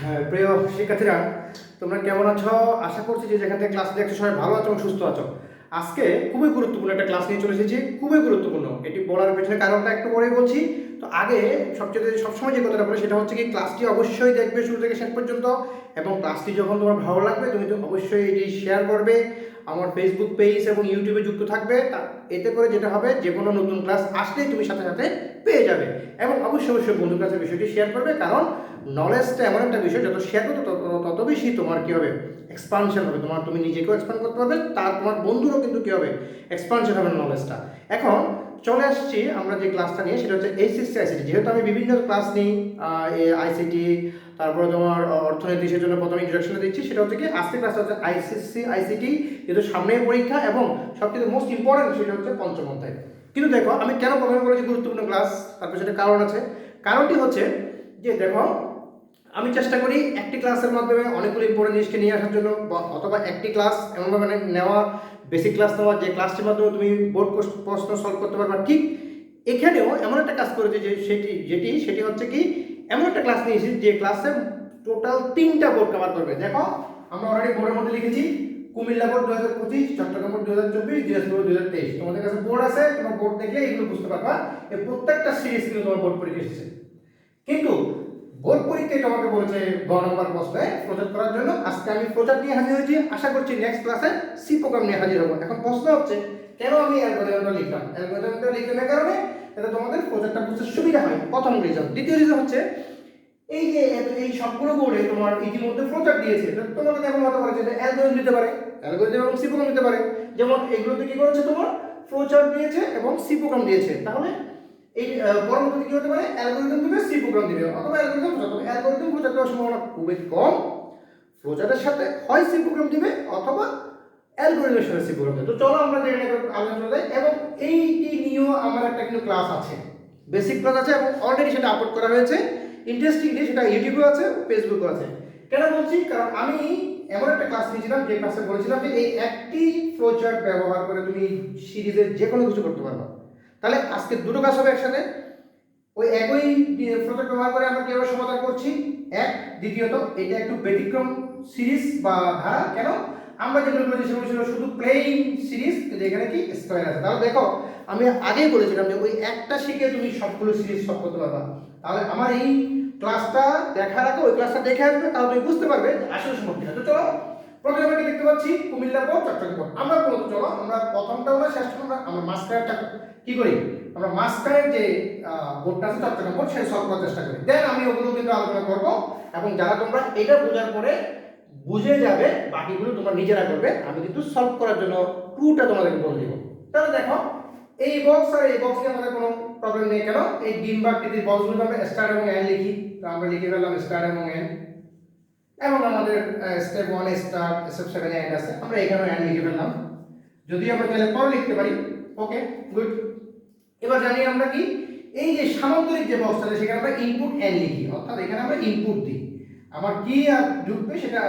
হ্যাঁ, প্রিয় শিক্ষার্থীরা, তোমরা কেমন আছো? আশা করছি যে যেখান থেকে ক্লাস দেখছো সবাই ভালো আছো এবং সুস্থ আছো। আজকে খুবই গুরুত্বপূর্ণ একটা ক্লাস নিয়ে চলে এসেছি, খুবই গুরুত্বপূর্ণ। এটি বলার পেছনে কারণটা একটু পরেই বলছি। তো আগে সবসময় যে কথাটা বলে সেটা হচ্ছে কি, ক্লাসটি অবশ্যই দেখবে শুরু থেকে শেষ পর্যন্ত, এবং ক্লাসটি যখন তোমার ভালো লাগবে তুমি তো অবশ্যই এটি শেয়ার করবে। আমার ফেসবুক পেজ এবং ইউটিউবে যুক্ত থাকবে, এতে করে যেটা হবে যে কোনো নতুন ক্লাস আসলেই তুমি সাথে সাথে পেয়ে যাবে। এবং অবশ্যই বন্ধুর কাছে বিষয়টি শেয়ার করবে, কারণ নলেজটা এমন একটা বিষয়, যত শেয়ার করবে তত বেশি তোমার কী হবে, এক্সপানশন হবে। তুমি নিজেকেও এক্সপান্ড করতে পারবে, তোমার বন্ধুরও কিন্তু কী হবে, এক্সপানশন হবে নলেজটা। এখন চলে আসছি আমরা যে ক্লাসটা নিয়ে, সেটা হচ্ছে এইচএসসি আইসিটি। যেহেতু আমি বিভিন্ন ক্লাস নিই আইসিটি, তারপরে তোমার অর্থনীতি, সেজন্য প্রথমে ইন্ট্রোডাকশনটা দিচ্ছি। সেটা হচ্ছে কি, আজকের ক্লাসটা হচ্ছে আইসিএসসি আইসিটি, যেহেতু সামনের পরীক্ষা এবং সবথেকে মোস্ট ইম্পর্টেন্ট সেটা হচ্ছে পঞ্চম অধ্যায়। কিন্তু দেখো, আমি কেন প্রথমে বলেছি গুরুত্বপূর্ণ ক্লাস, তার পেছনে কারণ আছে। কারণটি হচ্ছে যে দেখো, আমি চেষ্টা করি একটি ক্লাসের মাধ্যমে অনেকগুলো ইম্পর্টেন্ট জিনিসকে নিয়ে আসার জন্য, অথবা একটি ক্লাস এমনভাবে নেওয়া, বেসিক ক্লাস নেওয়া, যে ক্লাসটির মাধ্যমে তুমি বোর্ড প্রশ্ন সলভ করতে পারবা। ঠিক এখানেও এমন একটা কাজ করেছি যে সেটি হচ্ছে কি, এমন একটা ক্লাস নিয়েছি যে ক্লাসে টোটাল 3টা বোর্ড কভার করবে। দেখো, আমরা অলরেডি বোর্ডের মধ্যে লিখেছি কুমিল্লা বোর্ড 2025, চট্টগ্রাম বোর্ড 2024, দিনাজপুর 2023। তোমাদের কাছে বোর্ড আছে, তোমার বোর্ড দেখলে এগুলো বুঝতে পারবা। এই প্রত্যেকটা সিরিজ কিন্তু তোমার বোর্ড পরীক্ষা এসেছে। কিন্তু বোর্ড পরীক্ষায় তোমাকে বলেছে গ নম্বর প্রশ্নে প্রজেক্ট করার জন্য। আজকে আমি প্রজেক্ট নিয়ে হাজির হয়েছি, আশা করছি নেক্সট ক্লাসে সি প্রোগ্রাম নিয়ে হাজির হবো। এখন প্রশ্ন হচ্ছে, কেন আমি অ্যালগরিদমটা লিখলাম? অ্যালগরিদমটা লিখলামের কারণে যাতে তোমাদের প্রজেক্টটা বুঝতে সুবিধা হয়, প্রথম রিজন। দ্বিতীয় রিজন হচ্ছে, এই যে এই সবগুলো বোর্ডে তোমার ইতিমধ্যে প্রজেক্ট দিয়েছে, তোমাকে কেমন হতে পারে যে অ্যালগরিদম দিতে পারে, অ্যালগরিদম এবং সি প্রোগ্রাম দিতে পারে। যেমন এগুলোতে কি করেছে, তোমার ফ্লোচার্ট দিয়েছে এবং সি প্রোগ্রাম দিয়েছে। তাহলে এই পরবর্তীতে কি হতে পারে, অ্যালগরিদম দিবে, সি প্রোগ্রাম দিবে, অথবা অ্যালগরিদম ফ্লোচার্ট দেওয়ার সম্ভাবনা খুবই কম। ফ্লোচার্টের সাথে হয় সি প্রোগ্রাম দিবে, অথবা অ্যালগরিদমের সাথে সি প্রোগ্রাম দিবে। তো চলো আমরা জেনে নেব, আলোচনা যাই। এবং এইটি নিয়েও আমার একটা কিন্তু ক্লাস আছে, বেসিক ক্লাস আছে, এবং অলরেডি সেটা আপলোড করা হয়েছে। ইন্টারেস্টিংলি সেটা ইউটিউবে আছে, ফেসবুকে আছে। কেন বলছি, কারণ আমি এমন একটা ক্লাস নিয়েছিলাম যে ক্লাসে বলেছিলাম যে এই একটি ফ্লোচার্ট ব্যবহার করে তুমি সিরিজের যে কোনো কিছু করতে পারবা। তাহলে আজকে দুটো কাজ হবে একসাথে। ওই একই প্রজেক্ট ব্যবহার করে আমরা কিভাবে সমাধান করছি, এক। দ্বিতীয়ত, এটা একটু ব্যতিক্রম সিরিজ বা ধারা। কেন? আমরা যেগুলো করেছি সেগুলো ছিল শুধু প্লেইন সিরিজ, কিন্তু এখানে কি স্কয়ার আছে। তাহলে দেখো, আমি আগেই বলেছিলাম যে ওই একটা শিখে তুমি সবগুলো সিরিজ সলভ করতে পারবা। তাহলে আমার এই ক্লাসটা দেখার আগে ওই ক্লাসটা দেখে আসবে, তাহলে তুমি বুঝতে পারবে আসলে সম্ভব কিনা। তো চলো, প্রথমে আমরা কি দেখতে পাচ্ছি, কুমিল্লা বোর্ড, চট্টগ্রাম বোর্ড। আমরা চলো আমরা প্রথমটাও না শেষটাও আমরা মাঝখানেরটা কি করি, আমরা মাঝখানের যে বোর্ডটা আছে চট্টগ্রাম বোর্ড, সেটা সলভ করার চেষ্টা করি। দেন আমি ওগুলো কিন্তু আলোচনা করবো, এবং যারা তোমরা এটা বোঝার পরে বুঝে যাবে, বাকিগুলো তোমরা নিজেরা করবে। আমি কিন্তু সলভ করার জন্য টুটা তোমাদেরকে বলে দিব। তাহলে দেখো, এই বক্স আর এই বক্স নিয়ে আমাদের কোনো প্রবলেম নেই। কেন? এই ডিম বা আকৃতির বক্সগুলো আমরা স্টার এবং এন লিখি, তো আমরা লিখে ফেললাম স্টার এবং এন। এবং আমাদের স্টেপ 1 স্টার, স্টেপ 7 এন্ড আছে, আমরা এখানেও এন্ড লিখে ফেললাম। যদি আমরা তাহলে পরে লিখতে পারি, ওকে গুড। এবার জানি আমরা কি, এই যে সামান্তরিক যে বক্স আছে সেখানে আমরা ইনপুট এন লিখি, অর্থাৎ এখানে আমরা ইনপুট দিই। আমার কি ঢুকবে সেটা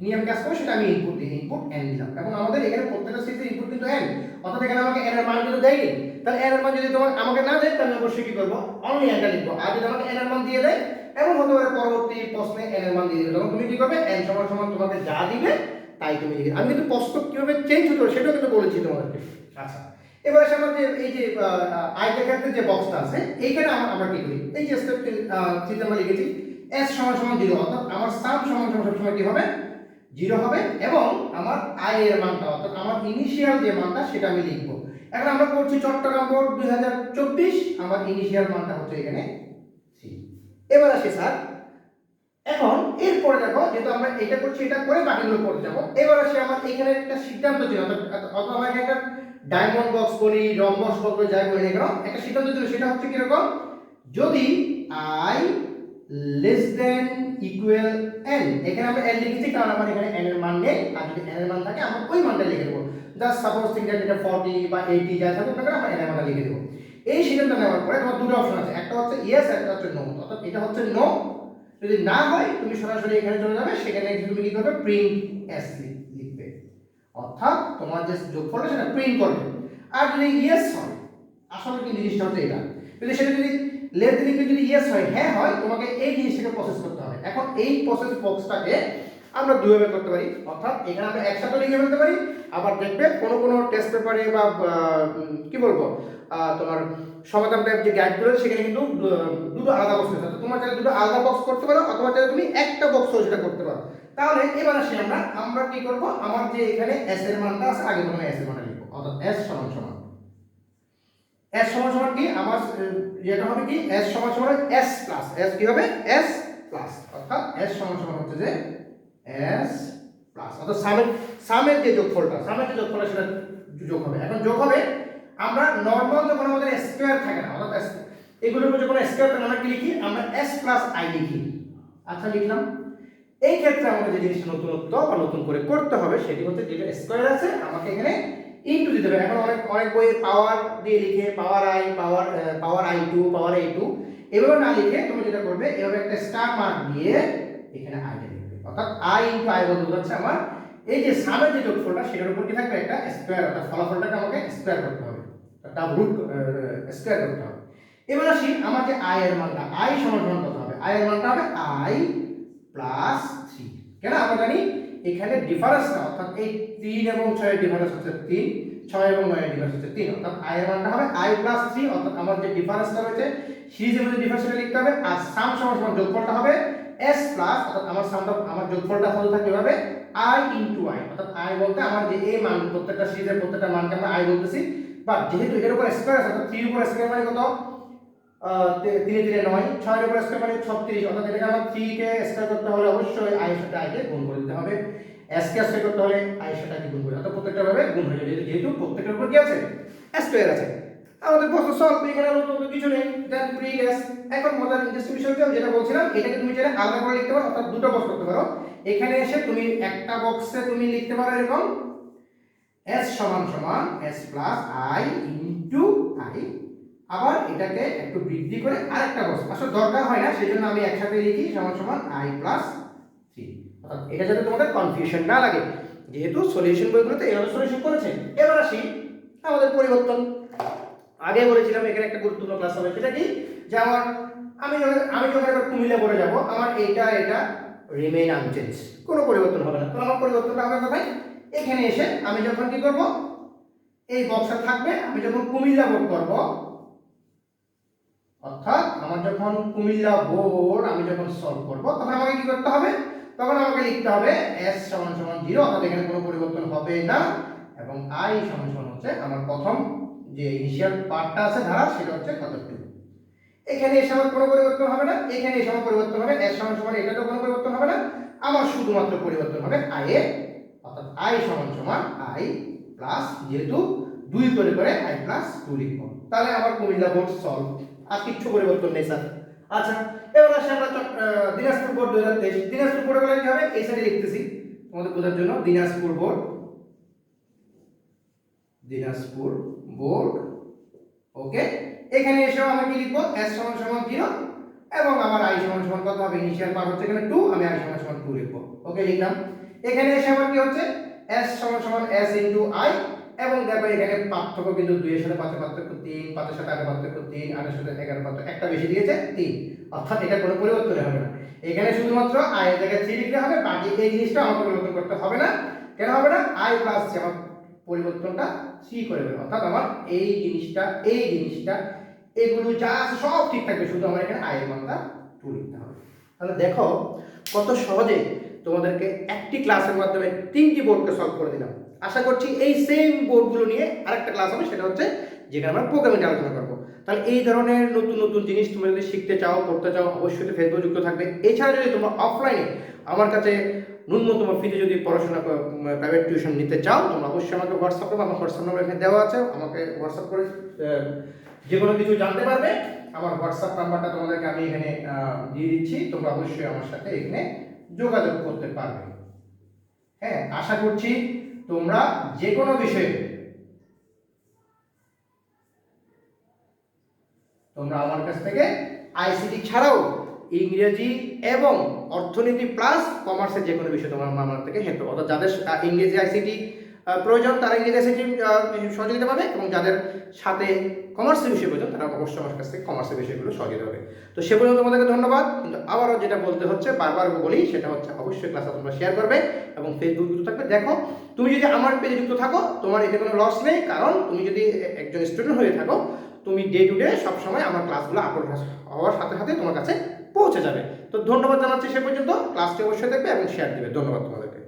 নিয়ে আমি কাজ করবো, সেটা আমি ইনপুট দিই, ইনপুট এন দিলাম। এবং আমাদের এখানে প্রত্যেকটা সিরিজের ইনপুট কিন্তু এন, অর্থাৎ এখানে আমাকে এন এর মান কিন্তু দেয়নি। তাহলে এন এর মান যদি তোমার আমাকে না দেয়, তাহলে অবশ্যই কি করবো, অনলি এনটা লিখবো। আর যদি আমাকে এন এর মান দিয়ে দেয়, এমন হতে পারে পরবর্তী প্রশ্নে এন এর মান দিয়ে দিবে, তখন তুমি কি করবে, এন সমান সমান তোমাকে যা দিবে তাই তুমি লিখবে। আমি কিন্তু প্রশ্ন কিভাবে চেঞ্জ হতে হবে সেটাও কিন্তু বলেছি তোমাদেরকে। আচ্ছা, এবার আসে আমার যে এই যে আয়তাকারের যে বক্সটা আছে, এইখানে আমরা কি করি, এই যে স্টেপ 3 আমরা লিখেছি s সমান সমান 0, অর্থাৎ আমার সাম সমান সমান সবসময় কি হবে, 0 হবে। এবং আমার i এর মানটা, অর্থাৎ আমার ইনিশিয়াল যে মানটা সেটা আমি লিখব। এখন আমরা করছি চট্টগ্রাম বোর্ড 2024, আমার ইনিশিয়াল মানটা হচ্ছে এখানে c। এবার আসি স্যার, এখন এরপরে দেখো, যেহেতু আমরা এটা করছি, এটা করে বাকিগুলো করতে যাবো। এবার আসি আমার এখানে একটা সিদ্ধান্ত ছিল, অথবা আমরা একটা ডায়মন্ড বক্স বলি, রম্বস বক্স বলি, যাই বলি না কেন, একটা সিদ্ধান্ত ছিল। সেটা হচ্ছে কিরকম, যদি i less than equal n, এখানে আমরা n লিখেছি কারণ আমার এখানে n এর মান নেই। আর যদি n এর মান থাকে, আমরা ওই মানটা লিখে দেবো। জাস্ট সাপোজ থিঙ্ক দ্যাট এটা 40 বা 80 যা থাকুক না কেন, আমরা n এর মানটা লিখে দেবো। এই সিদ্ধান্ত নেওয়ার পরে তোমার দুটো অপশন আছে, একটা হচ্ছে ইয়েস, একটা হচ্ছে নো। অর্থাৎ এটা হচ্ছে নো, যদি না হয় তুমি সরাসরি এখানে চলে যাবে, সেখানে তুমি কি করবে, প্রিন্ট এস লিখবে, অর্থাৎ তোমার যে যোগফলটা সেটা প্রিন্ট করবে। আর যদি ইয়েস হয়, আসলে কি জিনিসটা হচ্ছে এটা, যদি সেটা যদি লেস দেন ইকুয়াল যদি ইয়েস হয়, হ্যাঁ হয়, তোমাকে এই জিনিসটাকে প্রসেস করতে হবে। এখন এই প্রসেস বক্সটাকে আমরা দুইভাবে করতে পারি, অর্থাৎ এখানে আমরা একসাথে লিখে ফেলতে পারি। আবার দেখবে কোনো টেস্ট পেপারে বা কি বলবো তোমার সমাধান টাইপ যে গাইডগুলো সেখানে কিন্তু দুটো আলাদা বক্স আছে। তোমার চাইলে দুটো আলাদা বক্স করতে পারো, অথবা চাইলে তুমি একটা বক্সও সেটা করতে পারো। তাহলে এবার আসি আমরা কি করব, আমার যে এখানে s এর মানটা আছে আগে প্রথমে s এর মানটা লিখব, অর্থাৎ s সমান সমান কি আমার যেটা হবে কি s সমান সমান s প্লাস s কি হবে s প্লাস, অর্থাৎ s সমান সমান হচ্ছে যে s প্লাস, অর্থাৎ সামের যে যোগফলটা সেটা যোগ হবে। এখন যোগ হবে আমরা নরমাল যখন আমাদের স্কয়ার থাকে না, অর্থাৎ এগুলোর উপর যখন স্কয়ার থাকে আমরা কি লিখি, আমরা s প্লাস i লিখি। আচ্ছা লিখলাম। এই ক্ষেত্রে আমাদের যে জিনিসটা নতুনত্ব বা নতুন করে করতে হবে সেটি হচ্ছে যেটা স্কয়ার আছে আমাকে এখানে ইনটু দিতে হবে। এখন অনেক বই পাওয়ার দিয়ে লিখে পাওয়ার i2 পাওয়ার a2 এভাবে না লিখে তুমি যেটা করবে এভাবে একটা স্টার মার্ক দিয়ে এখানে i টা লিখবে, অর্থাৎ i ইনটু i বলতে হচ্ছে আমার এই যে সামের যে যোগফলটা সেটার উপর কি থাকবে একটা স্কয়ার, অর্থাৎ ফলাফলটাকে আমাকে স্কয়ার করতে হবে, ডাবল রুট স্কয়ার করতে হবে। এবার আসি আমার যে i এর মানটা, i সমান সমান কত হবে, i এর মানটা হবে i প্লাস 3। কেন আমরা জানি এখানে ডিফারেন্সটা, অর্থাৎ এই 3 এবং 6 এর ডিফারেন্স হচ্ছে 3, 6 এবং 9 এর ডিফারেন্স হচ্ছে 3, অর্থাৎ i এর মানটা হবে i প্লাস 3, অর্থাৎ আমার যে ডিফারেন্সটা রয়েছে সিরিজের মধ্যে ডিফারেন্সটা লিখতে হবে, আর সাম সমান সমান যোগফলটা হবে s প্লাস, অর্থাৎ আমার যোগফলটা হতে থাকবে হবে i ইনটু i, অর্থাৎ i বলতে আমার যে এই মান প্রত্যেকটা সিরিজের প্রত্যেকটা মানকে আমরা i বলতেছি, বাট যেহেতু এর উপর স্কয়ার আছে অর্থাৎ 3 এর উপর স্কয়ার মানে কত 3 3 9, 6 এর উপর স্কয়ার মানে 36, অর্থাৎ এটাকে আমার 3 কে স্কয়ার করতে হলে অবশ্যই i এর সাথে i কে গুণ করে দিতে হবে, s কে স্কয়ার করতে হলে i এর সাথে i কে গুণ করে, অর্থাৎ প্রত্যেকটা ভাবে গুণ হয়ে যাবে, যেহেতু প্রত্যেকটার উপর কি আছে স্কয়ার আছে। আমাদের প্রশ্ন সলভ এখানে নতুন কিছু নেই, দেন প্রিন্ট s। এখন মজার ইন্টারেস্টিং বিষয় হচ্ছে যেটা বলছিলাম, এটাকে তুমি চাইলে আলাদা করে লিখতে পারো, অর্থাৎ দুটো বক্স করতে পারো। এখানে এসে তুমি একটা বক্সে তুমি লিখতে পারো এরকম s সমান সমান s plus i into i, আবার এটাকে একটু বৃদ্ধি করে আরেকটা বক্স, আসলে দরকার হয় না সেজন্য আমি একসাথে লিখি সমান সমান i প্লাস 3, অর্থাৎ এটা যাতে তোমাদের কনফিউশন না লাগে, যেহেতু সলিউশন বইগুলোতে এভাবে সলিউশন করেছে। এবার আসি আমাদের পরিবর্তন। আগে বলেছিলাম এখানে একটা গুরুত্বপূর্ণ ক্লাস হবে, সেটা কি যে আমি যখন এবার কুমিল্লা পড়ে যাব, আমার এটা রিমেইন আনচেঞ্জ, কোনো পরিবর্তন হবে না। তো আমার পরিবর্তনটা হবে কোথায়, এখানে এসে আমি যখন কি করব এই বক্সটা থাকবে, আমি যখন কুমিল্লা বোর্ড করব, অর্থাৎ আমার যখন কুমিল্লা বোর্ড আমি যখন সলভ করব তখন আমাকে কি করতে হবে, তখন আমাকে লিখতে হবে s সমান সমান 0, অর্থাৎ এখানে কোনো পরিবর্তন হবে না, এবং i সমান সমান হচ্ছে আমার প্রথম যে ইনিশিয়াল পার্টটা আছে ধারা সেটা হচ্ছে কতটুকু। এখানে এসে আমার কোনো পরিবর্তন হবে না, এখানে এসে আমার পরিবর্তন হবে s সমান সমান, এটাতেও কোনো পরিবর্তন হবে না, আমার শুধুমাত্র পরিবর্তন হবে i এ, অর্থাৎ i সমান সমান i প্লাস, যেহেতু 2 করে i প্লাস 2 লিখব, তাহলে আমার কুমিল্লা বোর্ড সলভ, আর কিছু পরিবর্তন নেই স্যার। আচ্ছা এবার আসি আমরা দিনাজপুর বোর্ড 2023। দিনাজপুর বোর্ডে বলে কি হবে, এই সাইডে লিখতেছি তোমাদের বোঝার জন্য, দিনাজপুর বোর্ড ওকে। এখানে এসেও আমি কি লিখবো s সমান সমান 0, এবং আমার i সমান সমান কত হবে, ইনিশিয়াল পার্ট হচ্ছে এখানে 2, আমি i সমান সমান 2 লিখবো, ওকে লিখলাম। এখানে এসে আমার কি হচ্ছে s সমান সমান s ইনটু i, এবং দেখো এখানে পার্থক্য কিন্তু 2 এর সাথে 5 এর পার্থক্য 3, 5 এর সাথে 8 এর পার্থক্য 3, 8 এর সাথে 11 এর পার্থক্য একটা বেশি দিয়েছে 3, অর্থাৎ এটা কোনো পরিবর্তন হবে না। এখানে শুধুমাত্র i এর জায়গায় 3 লিখলে হবে, বাকি এই জিনিসটা আমাকে পরিবর্তন করতে হবে না। কেন হবে না, i প্লাস আমার পরিবর্তনটা 3 করে দেবে, অর্থাৎ আমার এই জিনিসটা এগুলো যা আছে সব ঠিক থাকবে, শুধু আমার এখানে i এর মানটা 2 লিখতে হবে। তাহলে দেখো কত সহজে তোমাদেরকে একটি ক্লাসের মাধ্যমে 3টি বোর্ডকে সলভ করে দিলাম। আশা করছি এই সেম বোর্ডগুলো নিয়ে আরেকটা ক্লাস হবে, সেটা হচ্ছে যেখানে আমরা প্রোগ্রামিং আলোচনা করবো। তাহলে এই ধরনের নতুন নতুন জিনিস তুমি যদি শিখতে চাও, করতে চাও, অবশ্যই ফেসবুক যুক্ত থাকবে। এছাড়া যদি তোমরা অফলাইনে আমার কাছে ন্যূনতম ফিতে যদি পড়াশোনা প্রাইভেট টিউশন নিতে চাও, তোমরা অবশ্যই আমাকে হোয়াটসঅ্যাপ করবে, আমার হোয়াটসঅ্যাপ নাম্বার এখানে দেওয়া আছে, আমাকে হোয়াটসঅ্যাপ করে যে কোনো কিছু জানতে পারবে। আমার হোয়াটসঅ্যাপ নাম্বারটা তোমাদেরকে আমি এখানে দিয়ে দিচ্ছি, তোমরা অবশ্যই আমার সাথে এখানে যোগাযোগ করতে পারবে। হ্যাঁ, আশা করছি তোমরা যে কোনো বিষয়ে তোমরা আমার কাছ থেকে আইসিটি ছাড়াও ইংরেজি এবং অর্থনীতি প্লাস কমার্সের যে কোনো বিষয় তোমার আমার থেকে হেল্প, অর্থাৎ যাদের ইংরেজি আইসিটি প্রয়োজন তারা ইংরেজি এসএসসি সহযোগিতা পাবে, এবং যাদের সাথে কমার্সের বিষয় প্রয়োজন তারা অবশ্যই আমার কাছ থেকে কমার্সের বিষয়গুলো সহযোগিতা পাবে। তো সে পর্যন্ত তোমাদেরকে ধন্যবাদ। কিন্তু আবারও যেটা বলতে হচ্ছে, বারবার বলি, সেটা হচ্ছে অবশ্যই ক্লাসটা তোমরা শেয়ার করবে এবং ফেসবুক যুক্ত থাকবে। দেখো, তুমি যদি আমার পেজে যুক্ত থাকো তোমার এতে কোনো লস নেই, কারণ তুমি যদি একজন স্টুডেন্ট হয়ে থাকো তুমি ডে টু ডে সবসময় আমার ক্লাসগুলো আপলোড হওয়ার সাথে সাথে তোমার কাছে পৌঁছে যাবে। তো ধন্যবাদ জানাচ্ছি। সে পর্যন্ত ক্লাসটি অবশ্যই দেখবে এবং শেয়ার দেবে। ধন্যবাদ তোমাদেরকে।